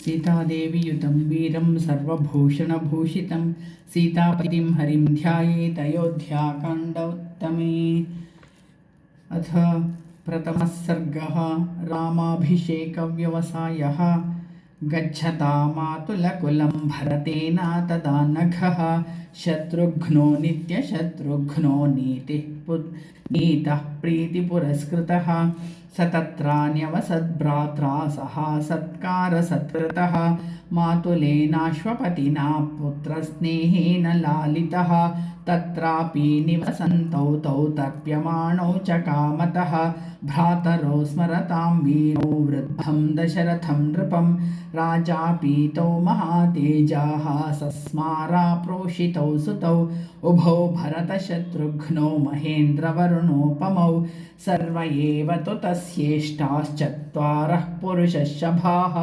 सीतादेवीयुतं वीरं सर्वभूषणभूषितं सीतापतिं हरिं ध्यायेत् अयोध्याकाण्डोत्तमे। अथ प्रथमः सर्गः। रामाभिषेकव्यवसायः। गच्छता मातुलकुलं भरतेन तदा नघः शत्रुघ्नो नित्यशत्रुघ्नो नीतः प्रीतिपुरस्कृतः स तत्रान्यवसद्भ्रात्रा सह सत्कारसत्कृतः मातुलेनाश्वपतिना पुत्रस्नेहेन लालितः तत्रापि निवसन्तौ तौ तर्प्यमाणौ च कामतः भ्रातरौ स्मरतां वीरौ वृद्धं दशरथं नृपं राजापीतौ महातेजाः सस्मारा प्रोषितौ सुतौ उभौ भरतशत्रुघ्नौ महेन्द्रवरुणोपमौ सर्व एव तु तस्येष्टाश्चत्वारः पुरुषशभाः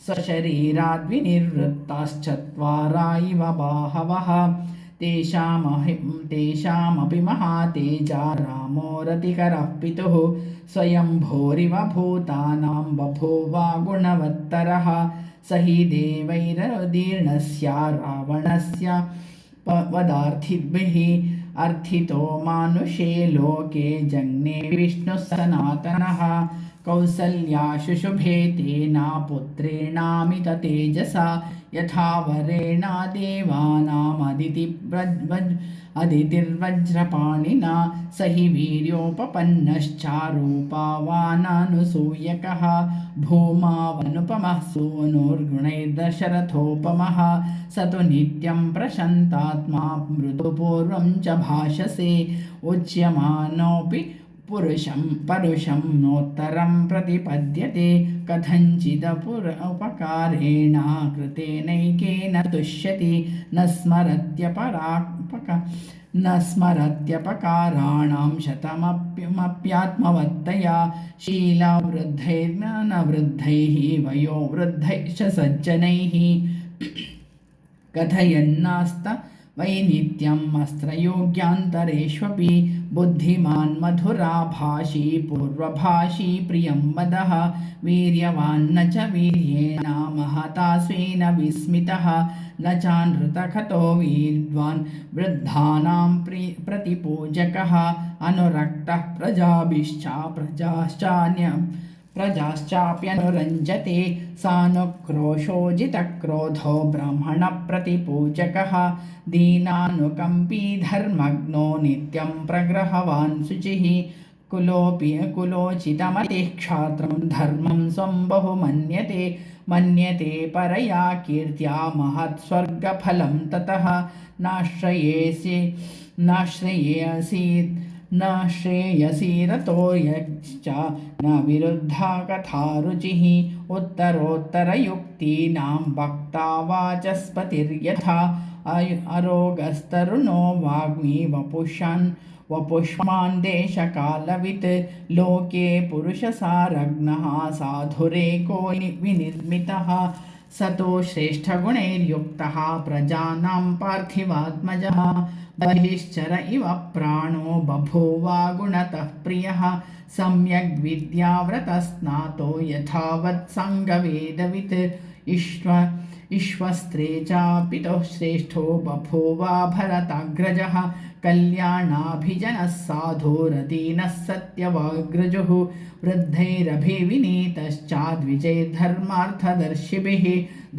स्वशरीराद्विनिवृत्ताश्चत्वारा इव बाहवः तेषामपि महातेजा रामो रतिकरः पितुः स्वयंभोरिव भूतानां बभूवा गुणवत्तरः स हि देवैरुदीर्णस्य रावणस्य वदार्थिभिः अर्थितो मानुषे लोके जज्ञे विष्णुः सनातनः कौसल्या शुशुभे तेना पुत्रेणामित तेजसा यथा वरेण देवानामदितिर्वज्रपाणिना स हि वीर्योपपन्नश्चारूपावाननुसूयकः भूमावनुपमः सूनुर्गुणैर्दशरथोपमः स तु नित्यं प्रशन्तात्मा मृदुपूर्वं च भाषसे उच्यमानोऽपि परुषं नोत्तरं प्रतिपद्यते कथञ्चिदुपकारेण कृतेनैकेन तुष्यति न स्मरत्यपकाराणां शतमप्यात्मवत्तया शीलावृद्धैर्ज्ञानवृद्धैः वयोवृद्धैश्च सज्जनैः कथयन्नास्त वै नित्यम् अस्त्रयोग्यान्तरेष्वपि बुद्धिमान् मधुराभाषी पूर्वभाषी प्रियं वदः वीर्यवान्न च वीर्येण महता स्वेन विस्मितः न चानृतखतो वीर्वान् वृद्धानां प्रतिपूजकः अनुरक्तः प्रजाश्चाप्यनुरञ्जते सानुक्रोशोजितक्रोधो ब्राह्मणप्रतिपूजकः दीनानुकम्पी धर्मज्ञो नित्यं प्रग्रहवान् शुचिः कुलोचितमतिः क्षात्रं धर्मं स्वं बहु मन्यते परया कीर्त्या महत्स्वर्गफलं ततः न श्रेयसी रतो यश्च न विरुद्धा कथारुचिः उत्तरोत्तरयुक्तीनां वक्ता वाचस्पतिर्यथा अरोगस्तरुणो वाग्मी वपुष्मान् देशकालवित् लोके पुरुषसारज्ञः साधुरेको विनिर्मितः सतो श्रेष्ठगुणैर्युक्तः प्रजानां पार्थिवात्मजः बहिश्चर इव प्राणो बभूवा गुणतः प्रियः सम्यग्विद्याव्रतस्नातो यथावत् सङ्गवेदवित् ईश्वस्त्रे चापितुः श्रेष्ठो बभूवा भरताग्रजः कल्याणाभिजनः साधुरतीनः सत्यवाग्रजुः वृद्धैरभिविनीतश्चाद्विजैर्धर्मार्थदर्शिभिः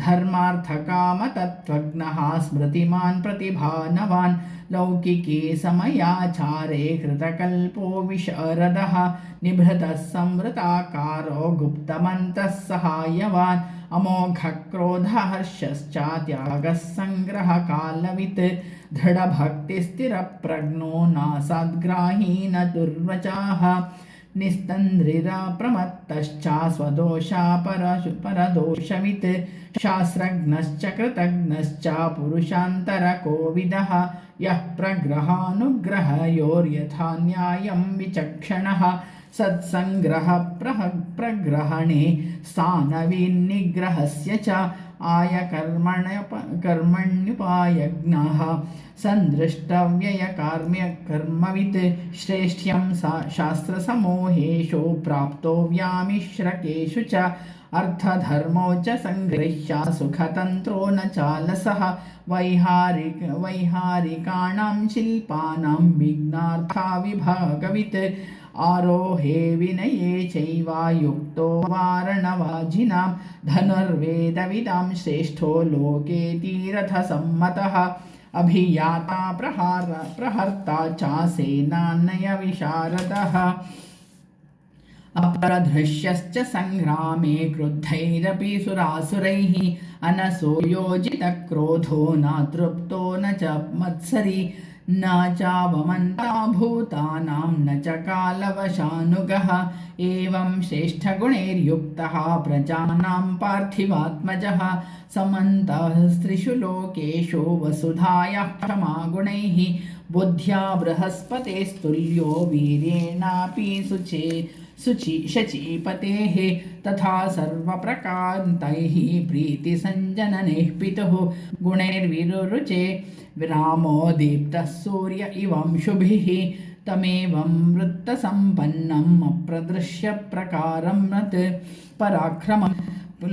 धर्मार्थकामतत्त्वज्ञः स्मृतिमान् प्रतिभानवान् लौकिके समयाचारे कृतकल्पो विशारदः निभृतः संवृताकारो गुप्तमन्तः सहायवान् अमोघक्रोधहर्षश्चात्यागः सङ्ग्रहकालवित् दृढभक्तिस्थिरप्रज्ञो नासाद्ग्राही न दुर्वचाः निस्तन्द्रिरप्रमत्तश्च स्वदोषापरदोषवित् शास्त्रज्ञश्च कृतज्ञश्च पुरुषान्तरकोविदः यः प्रग्रहानुग्रहयोर्यथा न्यायं विचक्षणः सत्सङ्ग्रहप्रग्रहणे स्थानविनिग्रहस्य च कर्मण्युपायज्ञः सन्दृष्टव्ययकार्म्यकर्मवित् श्रेष्ठ्यं शास्त्रसमूहेषु प्राप्तो व्यामिश्रकेषु च अर्थधर्मो च सङ्गृह्य सुखतन्त्रो न चालसः वैहारिकाणां शिल्पानां विघ्नार्था विभागवित् आरोहे विनये चैव युक्तो वारणवाजिनां धनुर्वेदविदां श्रेष्ठो लोके तीरथसम्मतः अभियाता प्रहर्ता चासेनान्नयविशारदः अपरदृश्यश्च संग्रामे क्रुद्धैरपि सुरासुरैः अनसो योजितक्रोधो न तृप्तो न च मत्सरी न चावमन्ता भूतानां न च कालवशानुगः एवं श्रेष्ठगुणैर्युक्तः प्रजानां पार्थिवात्मजः समन्तः स्त्रिषु लोकेषु वसुधायाः क्षमागुणैः बुद्ध्या बृहस्पतेस्तुल्यो वीर्येणापि शचीपतेः तथा सर्वप्रकान्तैः प्रीतिसञ्जननैः पितुः गुणैर्विरुरुचे विरामो दीप्तः सूर्य इवं शुभिः तमेवं वृत्तसम्पन्नम् अप्रदृश्य प्रकारं नत् पराक्रमं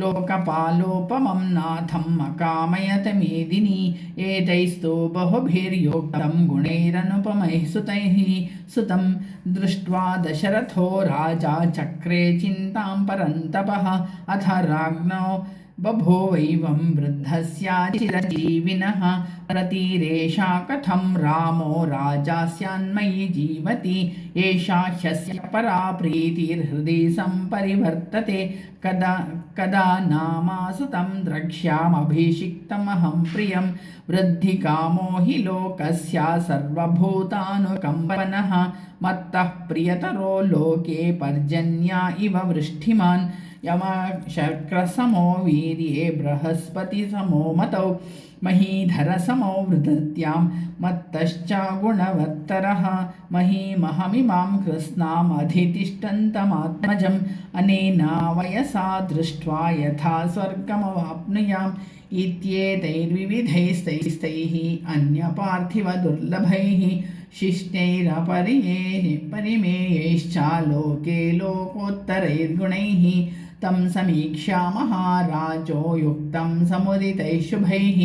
लोकपालोपमं नाथम् अकामयत मेदिनी एतैस्तु बहुभिर्योक्तं गुणैरनुपमैः सुतं दृष्ट्वा दशरथो राजा चक्रे चिन्तां परन्तपः अथ राज्ञो बभूवैवं वृद्धस्याचिरजीविनः रतिरेषा कथं रामो राजा स्यान्मयि जीवति एषा ह्यस्य परा प्रीतिर्हृदि सम्परिवर्तते कदा नामासु तं द्रक्ष्यामभिषिक्तमहं प्रियं वृद्धिकामो हि लोकस्य सर्वभूतानुकम्पनः मत्तः प्रियतरो लोके पर्जन्या इव वृष्टिमान् यमशक्रसमो वीर्ये बृहस्पतिसमो मतौ महीधरसमो वृद्धत्यां मत्तश्चागुणवत्तरः महीमहमिमां कृत्स्नामधितिष्ठन्तमात्मजम् अनेना वयसा दृष्ट्वा यथा स्वर्गमवाप्नुयाम् इत्येतैर्विविधैस्तैस्तैः अन्यपार्थिवदुर्लभैः शिष्टैरपरिमेयैश्च लोके लोकोत्तरैर्गुणैः तं समीक्षा महाराजो युक्तं समुदितैः शुभैः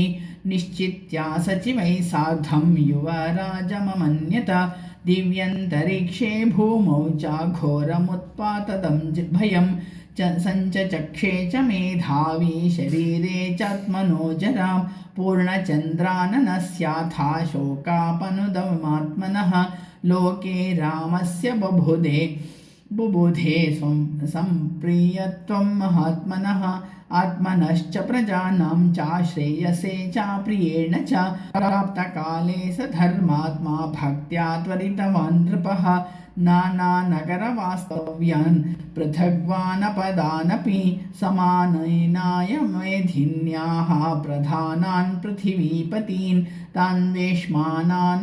निश्चित्या सचिवैः सार्धं युवराजममन्यत दिव्यन्तरिक्षे भूमौ च घोरमुत्पाततं भयं सञ्चचक्षे च मेधावी शरीरे चात्मनो जरां पूर्णचन्द्राननस्याथा शोकापनुदमात्मनः लोके रामस्य बुबुधे सम्प्रियत्वं महात्मनः आत्मनश्च प्रजानां चाश्रेयसे चाप्रियेण च प्राप्तकाले स धर्मात्मा भक्त्या त्वरितवान् नृपः नानानगरवास्तव्यान् पृथग्वानपदानपि समानयनाय मेधिन्याः प्रधानान् पृथिवीपतीन् तान् वेश्मानानभरणैः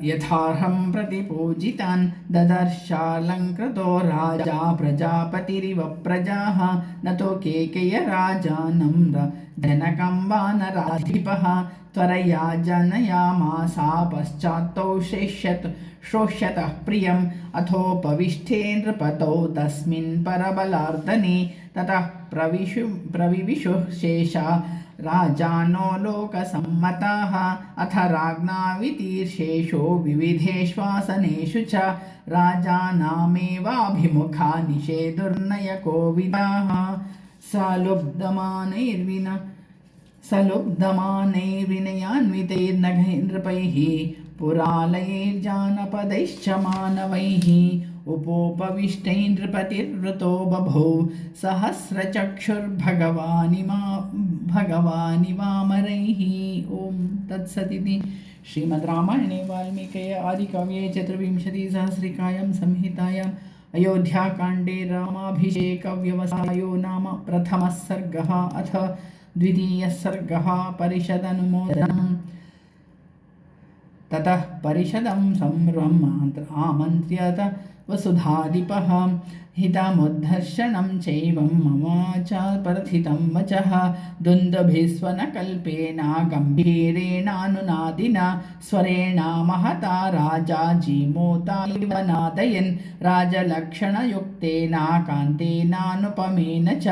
यथार्हं प्रतिपूजितान् ददर्शालङ्कृतो राजा प्रजापतिरिव प्रजाः न तो केकयराजानं जनकं वानराधिपः त्वरया जनयामासा पश्चात्तौ श्रोष्यतः प्रियम् अथोपविष्टे नृपतौ तस्मिन् परबलार्दने ततः प्रविविशुः शेषा राजानो लोकसम्मताः अथ राज्ञावितीर्षेषु विविधेष्वासनेषु च राजानामेवाभिमुखा निषेधुर्नयकोविदाः सलुब्धमानैर्विनयान्वितैर्नृपैः पुरालयैर्जानपदैश्च मानवैः उपोपविष्टैर्नृपतिर्वृतो बभौ सहस्रचक्षुर्भगवानिवामरैः। ॐ तत्सदिति श्रीमद्रामायणे वाल्मीकये आदिकाव्ये चतुर्विंशतिसहस्रिकायां संहितायाम् अयोध्याकाण्डे रामाभिषेकव्यवसायो नाम प्रथमः सर्गः। अथ द्वितीयः सर्गः परिषदनुमोदनम्। ततः परिषदं आमन्त्र्यत वसुधाधिपः हितमुद्धर्षणं चैवं मम च प्रथितं वचः दुन्दुभिस्वनकल्पेन गम्भीरेणानुनादिना स्वरेण महता राजा जीमूतालिव नादयन् राजलक्षणयुक्तेन कान्तेनानुपमेन च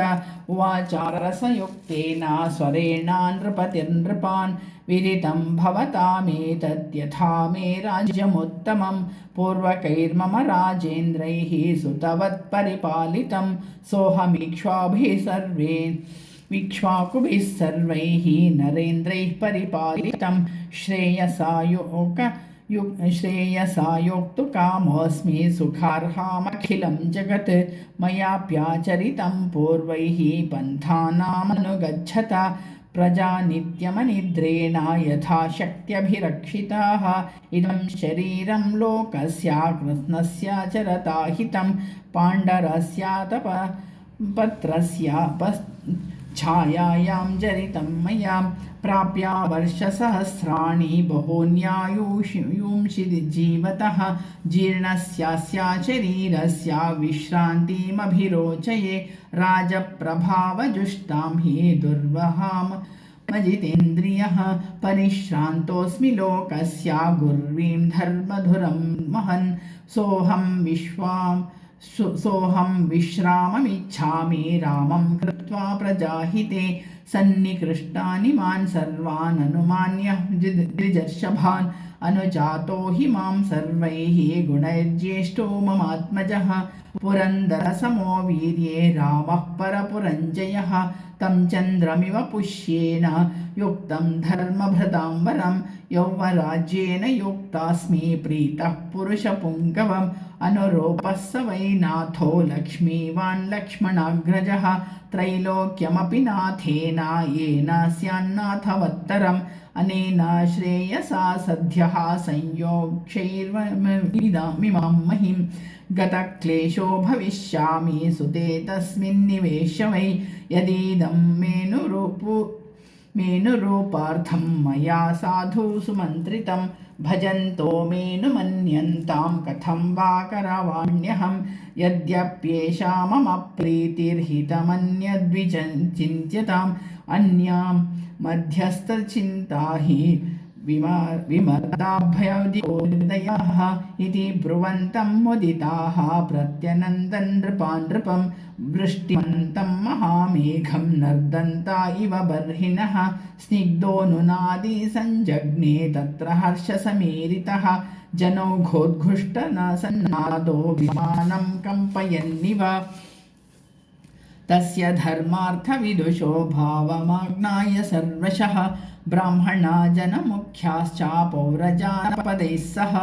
उवाचारसयुक्तेन स्वरेण नृपतिर्नृपान् विदितं भवतामेतद्यथा मे राज्यमुत्तमं पूर्वकैर्मम राजेन्द्रैः सुतवत्परिपालितं सोऽहमीक्ष्वाकुभिः सर्वैः नरेन्द्रैः परिपालितं श्रेयसायोक्तुकामोऽस्मि सुखार्हामखिलं जगत् मयाप्याचरितं पूर्वैः पन्थानामनुगच्छता प्रजा नित्यमनिद्रेण यथाशक्त्यभिरक्षिताः इदं शरीरं लोकस्य कृष्णस्य चरता हितं पाण्डरस्यातपत्रस्य छायायां जरितं मया प्राप्या वर्षसहस्राणि बहून्यायुषि जीवतः जीर्णस्यास्य शरीरस्य विश्रान्तिमभिरोचये राजप्रभावजुष्टां हि दुर्वहां मजितेन्द्रियः परिश्रान्तोऽस्मि लोकस्य गुर्वीं धर्मधुरं महन् सोऽहं विश्राममिच्छामि रामं कृत्वा प्रजाहिते सन्निकृष्टानि मान् सर्वान् अनुमान्य द्विजर्षभान् अनुजातो हि मां सर्वैः गुणैर्ज्येष्ठो ममात्मजः पुरन्दरसमो वीर्ये रामः परपुरञ्जयः तं चन्द्रमिव पुष्येन युक्तं धर्मभृताम्बरं यौवराज्येन युक्तास्मि प्रीतः पुरुषपुङ्गवम् अनुरूपः स वै नाथो लक्ष्मीवान् लक्ष्मणाग्रजः त्रैलोक्यमपि नाथेन येन स्यान्नाथवत्तरम् अनेन श्रेयसा सद्यः संयोक्षैर्मिमां महिं गतक्लेशो भविष्यामि सुते तस्मिन्निवेश्य वै यदीदं मेनुरूपार्थं मया साधु सुमन्त्रितं भजन्तो मेनुमन्यन्तां कथं वा करवाण्यहं यद्यप्येषा मम प्रीतिर्हितमन्यद्विचिन्त्यताम् अन्यां मध्यस्थचिन्ता हि विमर्दाभ्योदयाः इति ब्रुवन्तं मुदिताः प्रत्यनन्दन् नृपान् वृष्टिमन्तं महामेघं नर्दन्ता इव बर्हिणः स्निग्धोऽनुनादी सञ्जग्ने तत्र हर्षसमीरितः जनौघोद्घुष्टसन्नादो विमानं कम्पयन्निव तस्य धर्मार्थविदुषो भावमाज्ञाय सर्वशः ब्राह्मणा जनमुख्याश्च पौरजानपदैः सह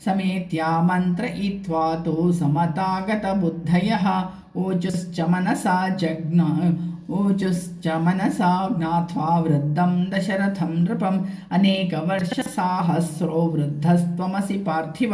समेत्या मन्त्रयित्वा तु समतागतबुद्धयः ऊचुश्च मनसा ज्ञात्वा वृद्धं दशरथं नृपम् अनेकवर्षसाहस्रो वृद्धस्त्वमसि पार्थिव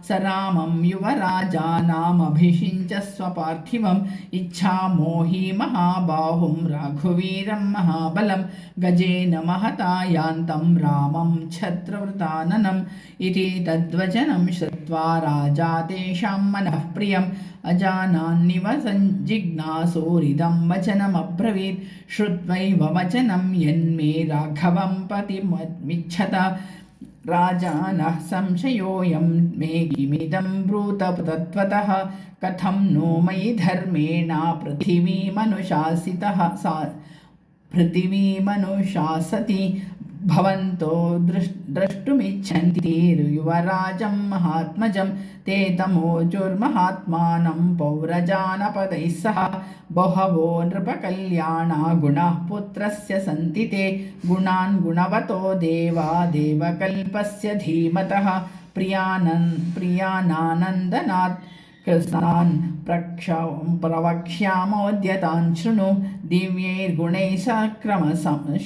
स रामं युवराजानामभिषिञ्चस्व पार्थिवम् इच्छामो हि महाबाहुं रघुवीरं महाबलं गजेन महता यान्तं रामं छत्रवृताननम् इति तद्वचनं श्रुत्वा राजा तेषां मनः प्रियम् अजानान्निव सञ्जिज्ञासोरिदं वचनमब्रवीत् श्रुत्वैव वचनं यन्मे राघवं पतिमिच्छत राजानः संशयोऽयं मे किमिदं ब्रूत तत्त्वतः कथं नो मयि धर्मेण पृथिवीमनुशासति भवन्तो द्रष्टुमिच्छन्ति युवराजं महात्मजं ते तमोजुर्महात्मानं पौरजानपदैः सह बहवो नृपकल्याणा गुणाः पुत्रस्य सन्ति ते गुणान् गुणवतो देवा देवकल्पस्य धीमतः प्रियानानन्दनात् कृष्णान् प्रवक्ष्यामोद्यतान् शृणु दिव्यैर्गुणैः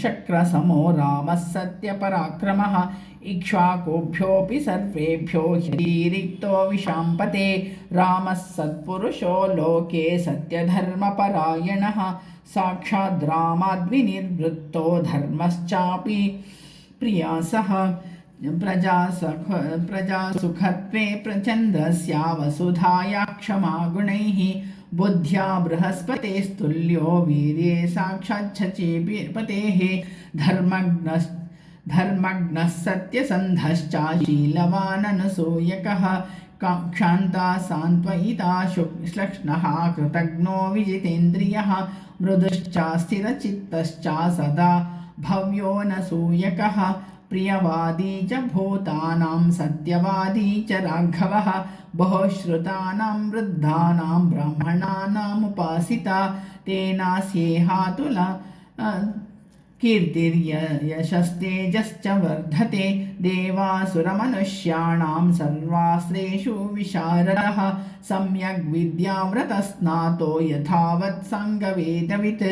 शक्रसमो रामः सत्यपराक्रमः इक्ष्वाकुभ्योऽपि सर्वेभ्यो ह्यतिरिक्तो विशाम्पते रामः सत्पुरुषो लोके सत्यधर्मपरायणः साक्षाद् रामाद्विनिर्वृत्तो धर्मश्चापि प्रियासः प्रजासुखत्वे प्रचन्द्रस्या वसुधाया क्षमा गुणैः बुद्ध्या बृहस्पतेस्तुल्यो वीर्ये साक्षाच्छचीपतेः धर्मज्ञः सत्यसन्धश्च शीलवाननसूयकः क्षान्ता सान्त्वयिता श्लक्ष्णः कृतघ्नो विजितेन्द्रियः मृदुश्च स्थिरचित्तश्च सदा भव्यो नसूयकः प्रियवादी च भूतानां सत्यवादी च राघवः बहुश्रुतानां वृद्धानां ब्राह्मणानामुपासिता तेनास्येहातुला कीर्तिर्यशस्तेजश्च वर्धते देवासुरमनुष्याणां सर्वास्त्रेषु विशारदः सम्यग् विद्याव्रतस्नातो यथावत् सङ्गवेदवित्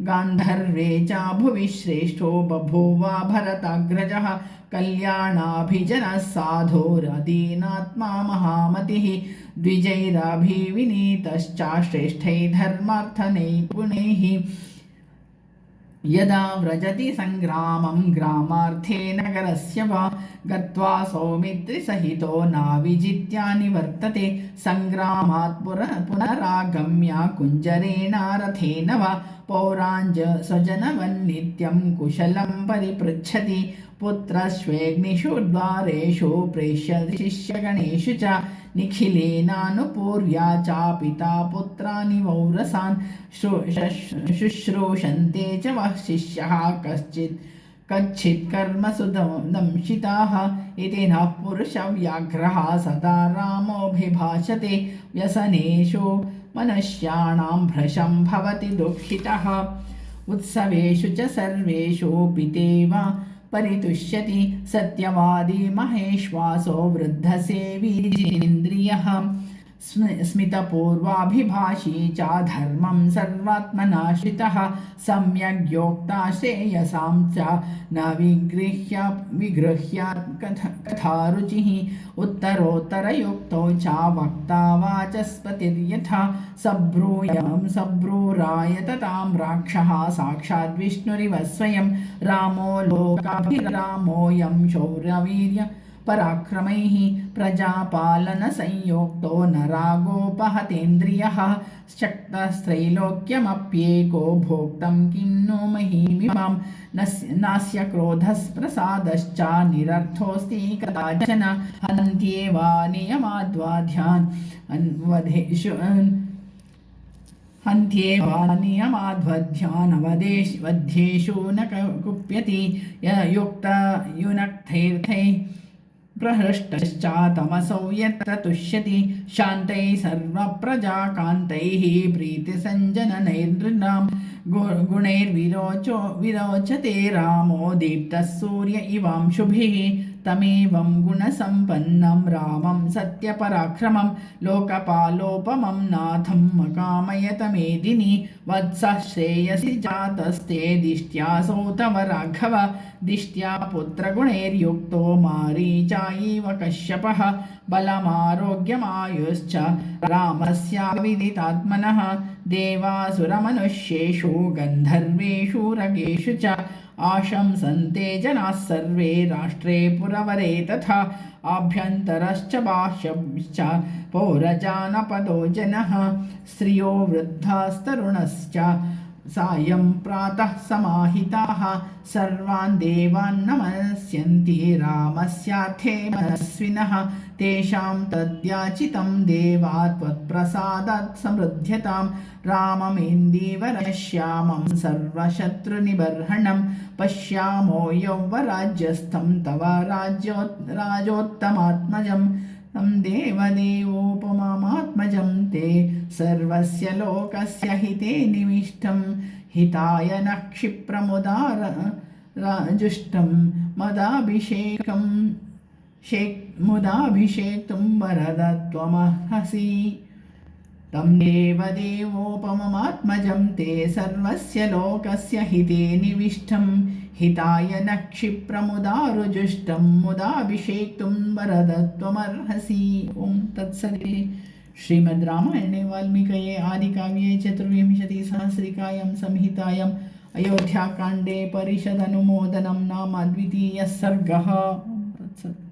गान्धर्वे च भुवि श्रेष्ठो बभूव भरताग्रजः कल्याणाभिजनः साधुरदीनात्मा महामतिः द्विजैरभिविनीतश्च श्रेष्ठैः धर्मार्थनैपुणैः यदा व्रजति संग्रामं ग्रामार्थे नगरस्य वा गत्वा सौमित्रिसहितो नाविजित्या निवर्तते संग्रामात् पुनरागम्य कुञ्जरेण रथेन वा पौराञ्च स्वजनवन्नित्यं कुशलं परिपृच्छति पुत्रस्वेऽग्निषु द्वारेषु प्रेष्यति शिष्यगणेषु च निखिलेनानुपूर्व्या च पिता पुत्रानि वौरसान् शुश्रूषन्ते च वः शिष्यः कच्चित् कर्मसु दंशिताः इति नः पुरुषव्याघ्रः सदा रामोऽभिभाषते व्यसनेषु मनुष्याणां भृशं भवति दुःखितः उत्सवेषु च सर्वेषु पितेव परितुष्यति सत्यवादी महेश्वासो वृद्धसेवी जिनेन्द्रियः स्मितपूर्वाभिभाषी च धर्मं सर्वात्मनाश्रितः सम्यग्योक्ता श्रेयसां च न विगृह्य कथारुचिः उत्तरोत्तरयुक्तो च वक्ता वाचस्पतिर्यथा सब्रूरायततां राक्षः साक्षाद्विष्णुरिव स्वयं रामो लोकाभिरामोऽयं शौर्यवीर्य पराक्रमैः प्रजापालनसंयोक्तो नरागोपहतेन्द्रियः शक्तस्त्रैलोक्यमप्येको भोक्तं किन्नु महीमिमां नास्य क्रोधस्प्रसादश्च निरर्थोऽस्ति कदाचन हन्त्येवा नियमाद्वाध्यान् वध्येषु न कुप्यति युक्तयुनक्थैर्थे प्रहृष्टश्च तमसौ यत्र तुष्यति शान्तैः सर्वप्रजाकान्तैः प्रीतिसञ्जननैर्नृणां गुणैर्विरोचते रामो दीप्तः सूर्य इवांशुभिः तमेवं गुणसम्पन्नं रामं सत्यपराक्रमं लोकपालोपमं नाथं मकामयत मेदिनी वत्सः श्रेयसि जातस्ते दिष्ट्यासौ तव राघव दिष्ट्या पुत्रगुणैर्युक्तो मारीचायैव कश्यपः बलमारोग्यमायुश्च रामस्याविदितात्मनः देवासुरमनुष्येषु गन्धर्वेषु रगेषु च आशंसन्ते जनाः सर्वे राष्ट्रे पुरवरे तथा आभ्यन्तरश्च बाह्यश्च पौरजानपदो जनः स्त्रियो वृद्धास्तरुणश्च सायं प्रातः समाहिताः सर्वान् देवान् नमस्यन्ति रामस्यार्थे मनस्विनः तेषां तद्याचितं देवा त्वत्प्रसादात् समृद्ध्यतां राममेन्दीवरश्यामं सर्वशत्रुनिबर्हणं पश्यामो यौवराज्यस्थं तव राजोत्तमात्मजं तं देवदेवोपमात्मजं ते सर्वस्य लोकस्य हिते निविष्टं हिताय न क्षिप्रमुदारजुष्टं मुदाभिषेक्तुं वरदत्वमर्हसि तं देवदेवोपमात्मजं ते सर्वस्य लोकस्य हिते निविष्टं हिताय न क्षिप्रमुदारुजुष्टं मुदाभिषेक्तुं वरदत्वमर्हसि। ओं तत्सदिति श्रीमद् रामायणे वाल्मीकये आदिकाव्ये चतुर्विंशतिसहस्रिकायां संहितायाम् अयोध्याकाण्डे परिषदनुमोदनं नाम द्वितीयः सर्गः। తత్సత్.